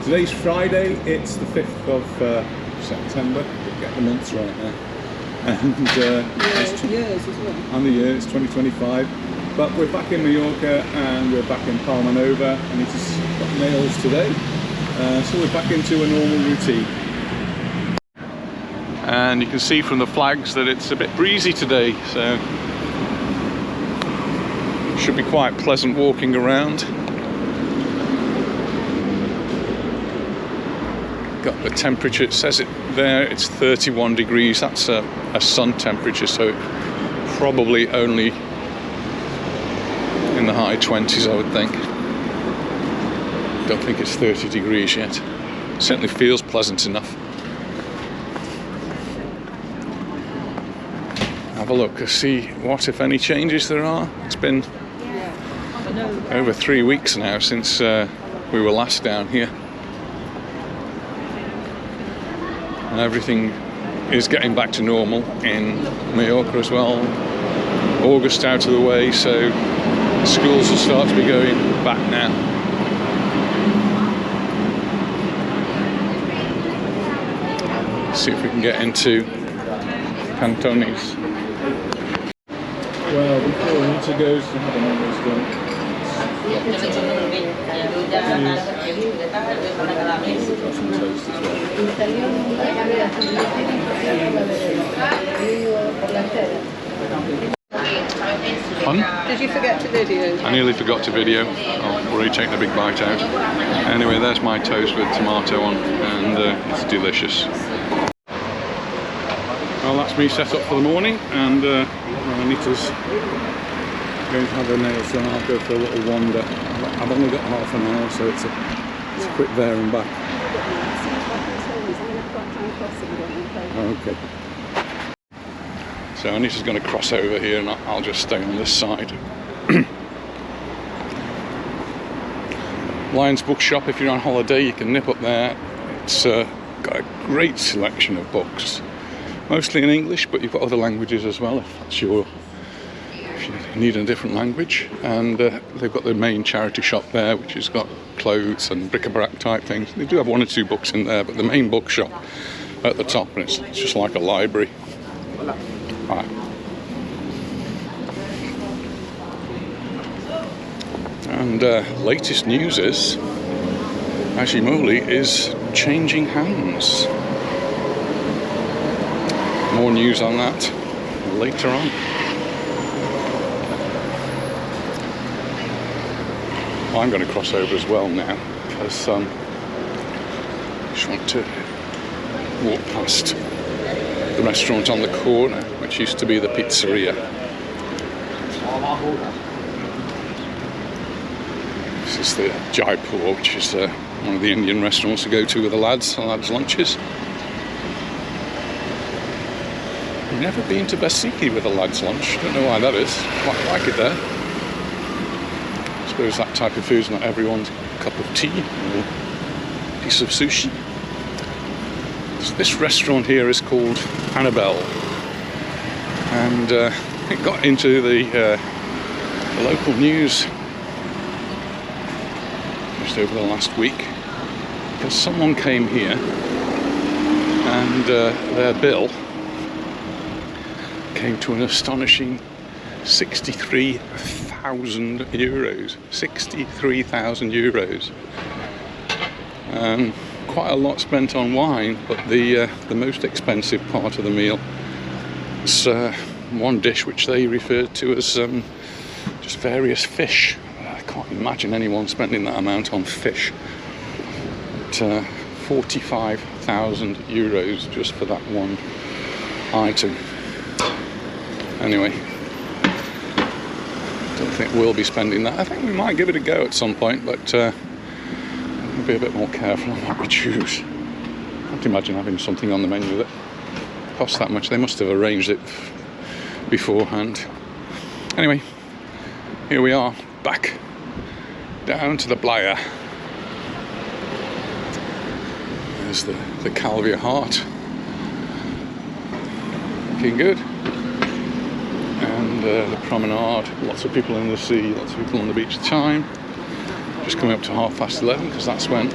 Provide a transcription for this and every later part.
Today's Friday, it's the 5th of September. Get the months right now. And years as well. And the year, it's 2025. But we're back in Mallorca and we're back in Palmanova. And it's got nails today. So we're back into a normal routine. And you can see from the flags that it's a bit breezy today, so should be quite pleasant walking around. Got the temperature, it says it there, it's 31 degrees. That's a sun temperature, so probably only in the high 20s, I would think. Don't think it's 30 degrees yet. Certainly feels pleasant enough. Have a look to see what, if any, changes there are. It's been over 3 weeks now since we were last down here. And everything is getting back to normal in Mallorca as well. August out of the way, so schools will start to be going back now. Let's see if we can get into Cantones. Well, before Anita goes to have a nails done. Did you forget to video? I nearly forgot to video. I've already taken a big bite out. Anyway, there's my toast with tomato on, and it's delicious. Well, that's me set up for the morning, and Anita's going to have her nails done. I'll go for a little wander. I've only got half an hour, so it's a quick there and back. Okay. So Anita's going to cross over here, and I'll just stay on this side. Lions Bookshop, if you're on holiday, you can nip up there. It's got a great selection of books. Mostly in English, but you've got other languages as well if you need a different language. And they've got the main charity shop there, which has got clothes and bric-a-brac type things. They do have 1 or 2 books in there, but the main bookshop at the top, and it's just like a library. Right. And latest news is Ajimoli is changing hands. More news on that later on. I'm going to cross over as well now, because I just want to walk past the restaurant on the corner, which used to be the pizzeria. This is the Jaipur, which is one of the Indian restaurants to go to with the lads lunches. I've never been to Basiki with a lad's lunch. Don't know why that is. Quite like it there. I suppose that type of food's not everyone's cup of tea or piece of sushi. So this restaurant here is called Annabelle, and it got into the local news just over the last week because someone came here and their bill came to an astonishing 63,000 euros. 63,000 euros. Quite a lot spent on wine, but the most expensive part of the meal was one dish which they referred to as just various fish. I can't imagine anyone spending that amount on fish. But 45,000 euros just for that one item. Anyway, don't think we'll be spending that. I think we might give it a go at some point, but we'll be a bit more careful on what we choose. I can't imagine having something on the menu that costs that much. They must have arranged it beforehand. Anyway, here we are, back down to the playa. There's the Calvia Heart. Looking good. And the promenade, lots of people in the sea, lots of people on the beach at the time. Just coming up to 11:30 because that's when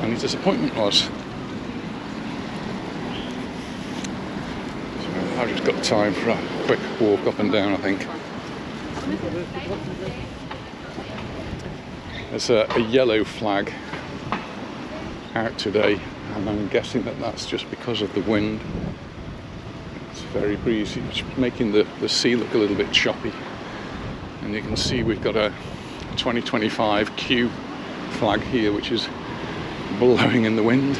Anita's appointment was. So I've just got time for a quick walk up and down, I think. There's a yellow flag out today, and I'm guessing that that's just because of the wind. It's very breezy, which is making the sea look a little bit choppy. And you can see we've got a 2025 Q flag here, which is blowing in the wind.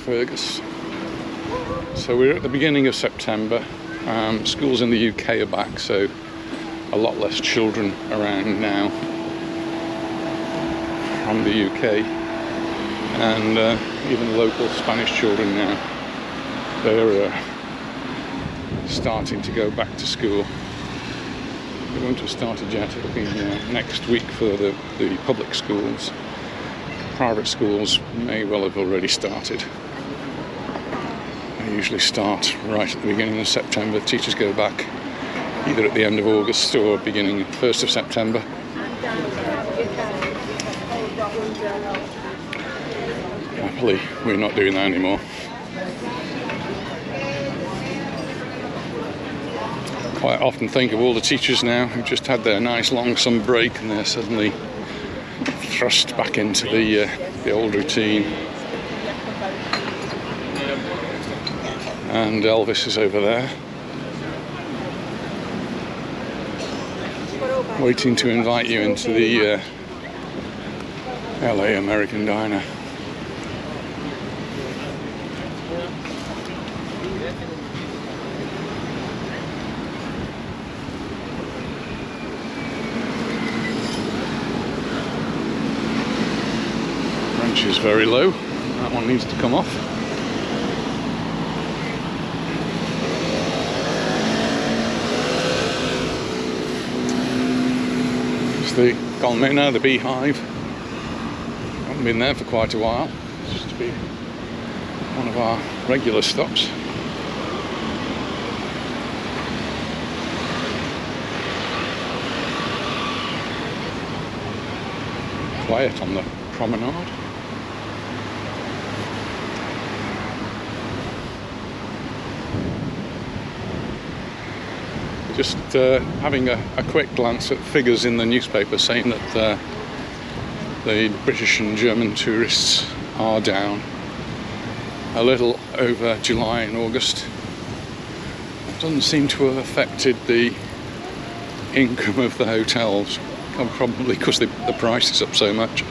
Fergus. So we're at the beginning of September. Schools in the UK are back, so a lot less children around now from the UK, and even the local Spanish children now, they're starting to go back to school. They won't have started yet. It'll be next week for the public schools. Private schools may well have already started. They usually start right at the beginning of September. Teachers go back either at the end of August or beginning 1st of September. Happily, we're not doing that anymore. Quite often think of all the teachers now who've just had their nice long summer break, and they're suddenly thrust back into the old routine. And Elvis is over there, waiting to invite you into the LA American Diner. Wrench is very low. That one needs to come off. The Palmanova, the beehive. Haven't been there for quite a while. It's just to be one of our regular stops. Quiet on the promenade. Just having a quick glance at figures in the newspaper saying that the British and German tourists are down a little over July and August. It doesn't seem to have affected the income of the hotels, probably because the price is up so much,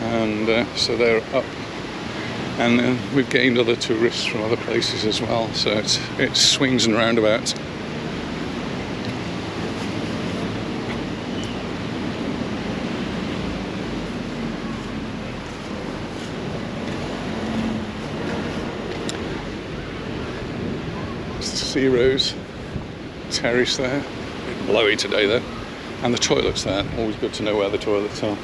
and so they're up. And we've gained other tourists from other places as well, so it swings and roundabouts. Sea Rose terrace there. A bit blowy today though. And the toilets there. Always good to know where the toilets are.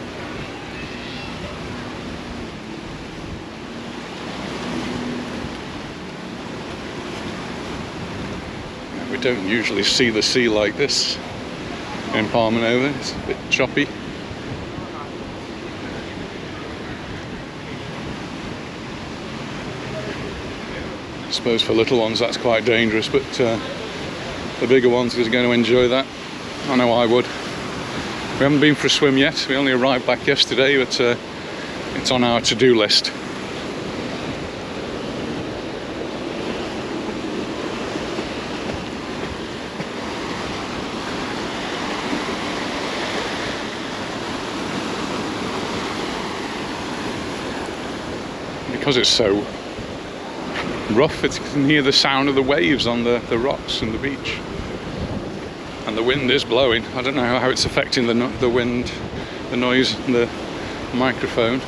We don't usually see the sea like this in Palmanova. It's a bit choppy. I suppose for little ones that's quite dangerous, but the bigger ones are going to enjoy that. I know I would. We haven't been for a swim yet. We only arrived back yesterday, but it's on our to-do list. Because it's so rough, you can hear the sound of the waves on the rocks and the beach, and the wind is blowing. I don't know how it's affecting the wind, the noise and the microphone.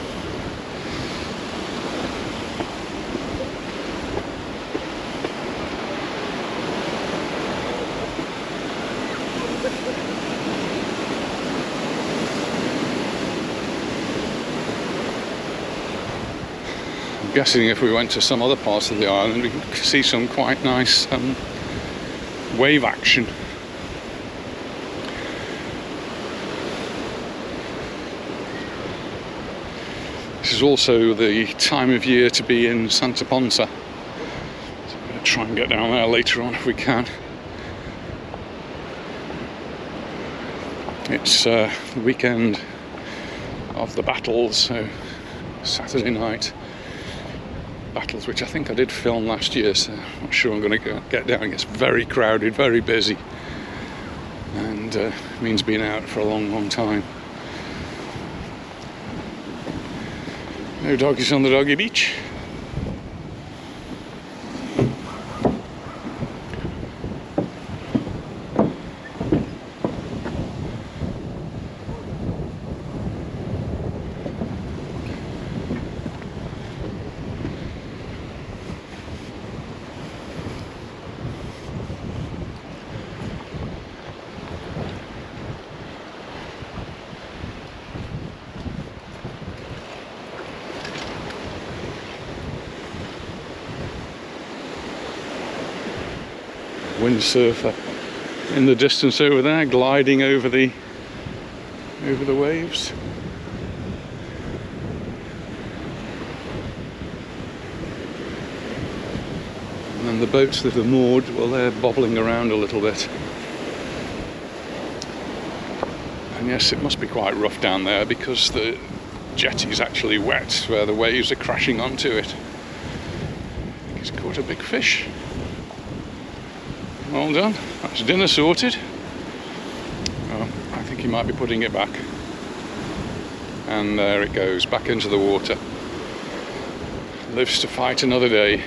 I'm guessing if we went to some other parts of the island, we could see some quite nice wave action. This is also the time of year to be in Santa Ponsa. So I'm going to try and get down there later on if we can. It's the weekend of the battles, so Saturday night battles, which I think I did film last year, so I'm not sure I'm going to get down. It's very crowded, very busy, and means being out for a long time. No doggies on the doggy beach. Windsurfer in the distance over there, gliding over the waves. And then the boats that are moored, well, they're bobbling around a little bit. And yes, it must be quite rough down there because the jetty's actually wet where the waves are crashing onto it. I think he's caught a big fish. Well done, that's dinner sorted. Well, I think he might be putting it back. And there it goes, back into the water. Lives to fight another day.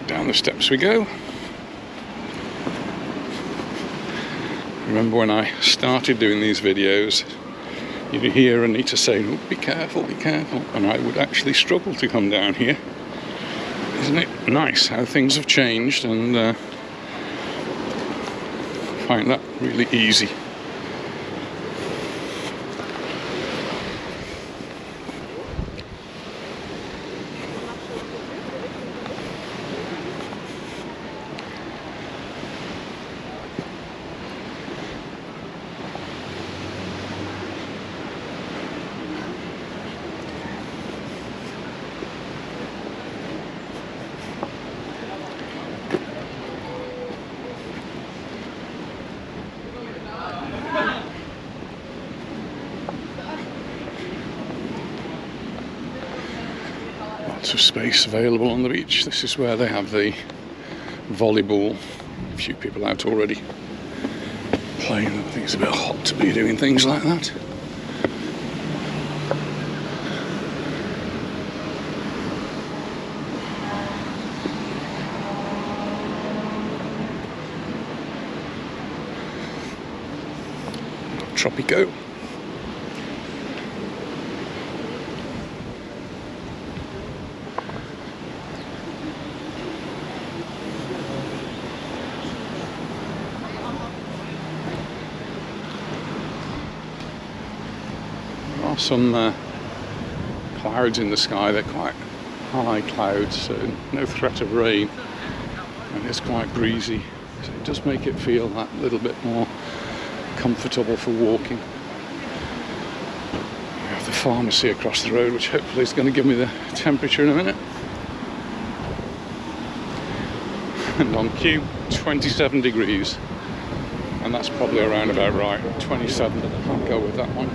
Down the steps we go. Remember when I started doing these videos, you'd hear Anita saying, oh, be careful, and I would actually struggle to come down here. Isn't it nice how things have changed, and I find that really easy. Lots of space available on the beach. This is where they have the volleyball. A few people out already playing. I think it's a bit hot to be doing things like that. Tropico. Some clouds in the sky. They're quite high clouds, so no threat of rain, and it's quite breezy, so it does make it feel that little bit more comfortable for walking. We have the pharmacy across the road, which hopefully is going to give me the temperature in a minute. And on cue, 27 degrees, and that's probably around about right. 27, I'll go with that one.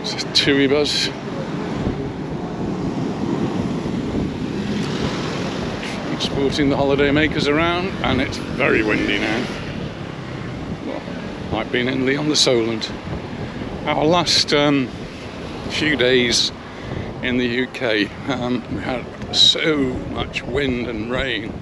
It's a tour bus. transporting the holiday makers around, and it's very windy now. Well, I've been in Leon the Solent. Our last few days in the UK, we had so much wind and rain.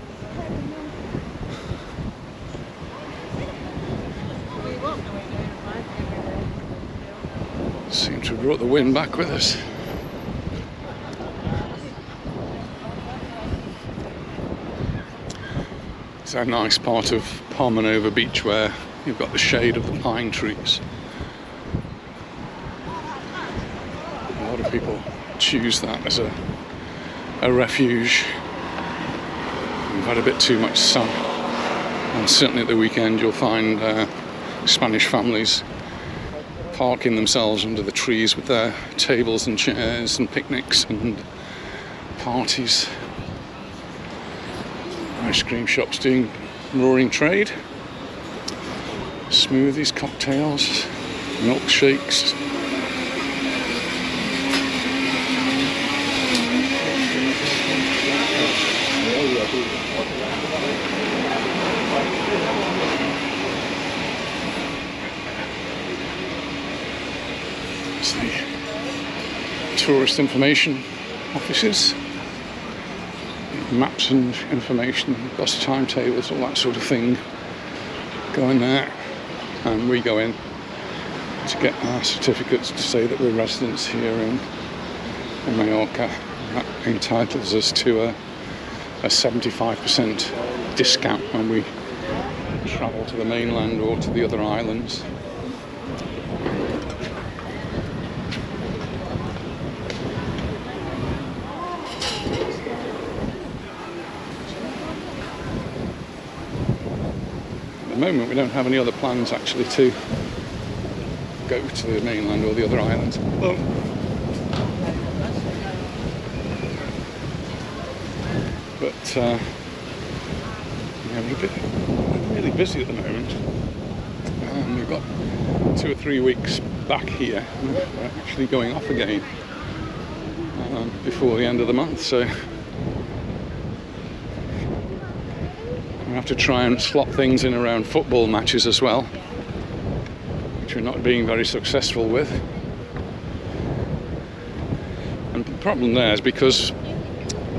Seem to have brought the wind back with us. It's a nice part of Palmanova beach where you've got the shade of the pine trees. A lot of people choose that as a refuge. We've had a bit too much sun, and certainly at the weekend you'll find Spanish families parking themselves under the trees with their tables and chairs and picnics and parties. Ice cream shops doing roaring trade. Smoothies, cocktails, milkshakes. It's the tourist information offices. Maps and information, bus timetables, all that sort of thing go in there, and we go in to get our certificates to say that we're residents here in Mallorca. That entitles us to a 75% discount when we travel to the mainland or to the other islands. At the moment we don't have any other plans actually to go to the mainland or the other islands. Well, but yeah, we're really busy at the moment. We've got 2 or 3 weeks back here. We're actually going off again before the end of the month, so we have to try and slot things in around football matches as well, which we're not being very successful with. And the problem there is because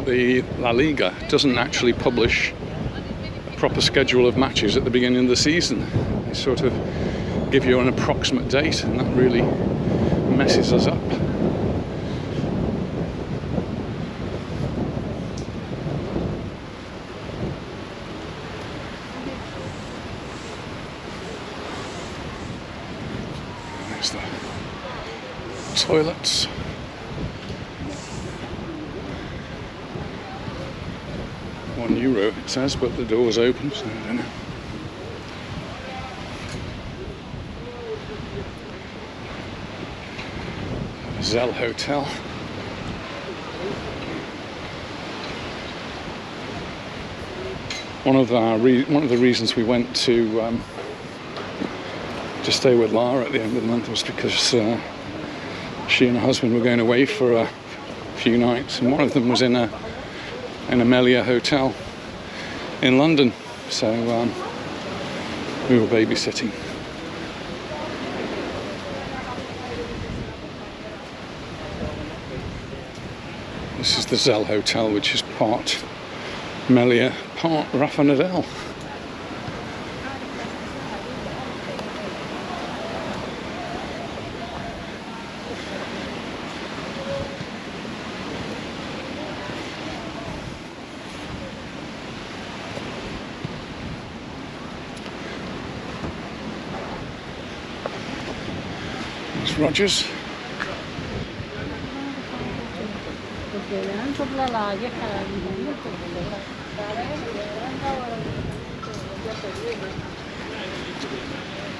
the La Liga doesn't actually publish a proper schedule of matches at the beginning of the season. They sort of give you an approximate date, and that really messes us up. There's the toilets. €1 it says, but the door's open, so I don't know. Zell Hotel. One of the reasons we went to stay with Lara at the end of the month was because she and her husband were going away for a few nights, and one of them was in a Mallorca hotel in London, so we were babysitting. This is the Zell Hotel, which is part Mallorca, part Rafa Nadal. Rogers.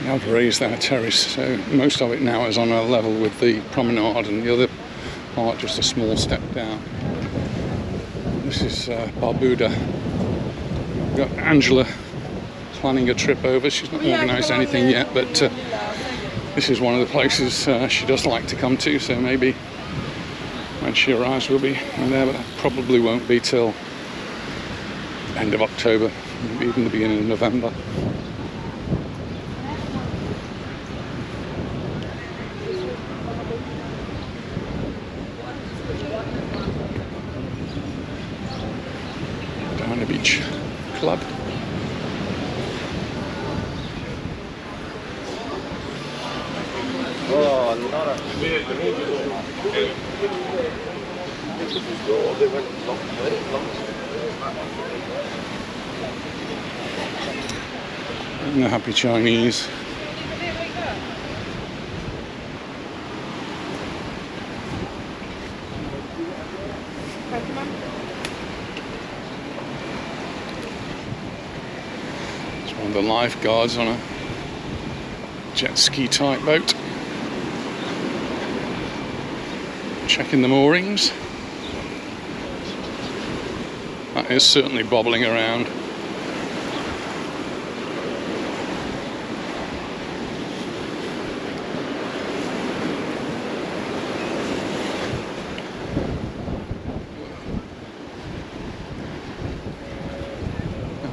We have raised our terrace, so most of it now is on a level with the promenade, and the other part just a small step down. This is Barbuda. We've got Angela planning a trip over. She's not organised anything yet, but this is one of the places she does like to come to, so maybe when she arrives we'll be there, but that probably won't be till end of October, maybe even the beginning of November. Down the beach club. And the happy Chinese. It's one of the lifeguards on a jet ski type boat. Checking the moorings. That is certainly bobbling around.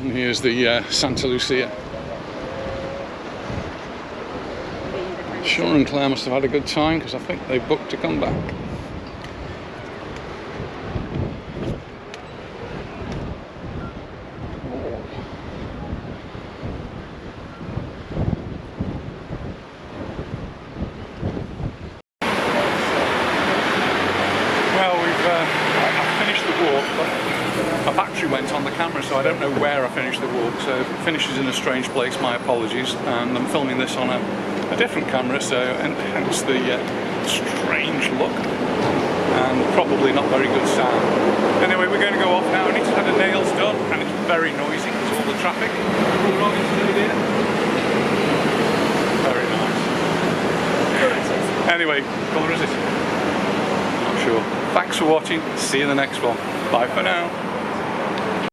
And here's the Santa Lucia. Sean and Claire must have had a good time because I think they booked to come back. My battery went on the camera, so I don't know where I finished the walk, so if it finishes in a strange place, my apologies. And I'm filming this on a different camera, so hence the strange look and probably not very good sound. Anyway, we're going to go off now. I need to have the nails done, and it's very noisy because all the traffic. Very nice. Anyway, colour is it? Not sure. Thanks for watching. See you in the next one. Bye for now.